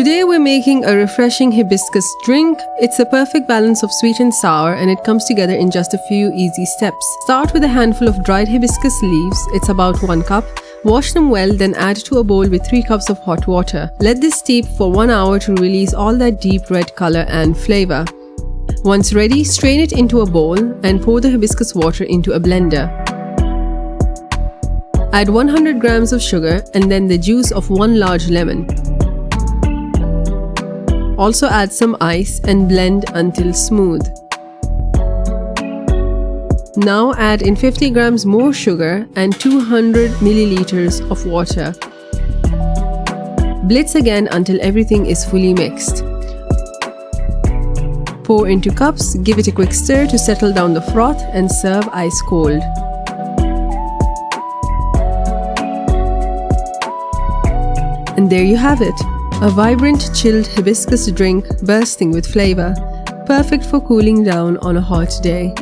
Today we're making a refreshing hibiscus drink. It's a perfect balance of sweet and sour, and it comes together in just a few easy steps. Start with a handful of dried hibiscus leaves. It's about 1 cup. Wash them well, then add to a bowl with 3 cups of hot water. Let this steep for 1 hour to release all that deep red color and flavor. Once ready, strain it into a bowl and pour the hibiscus water into a blender. Add 100 grams of sugar and then the juice of 1 large lemon. Also add some ice and blend until smooth. Now add in 50 grams more sugar and 200 milliliters of water. Blitz again until everything is fully mixed. Pour into cups, give it a quick stir to settle down the froth, and serve ice cold. And there you have it. A vibrant, chilled hibiscus drink bursting with flavor, perfect for cooling down on a hot day.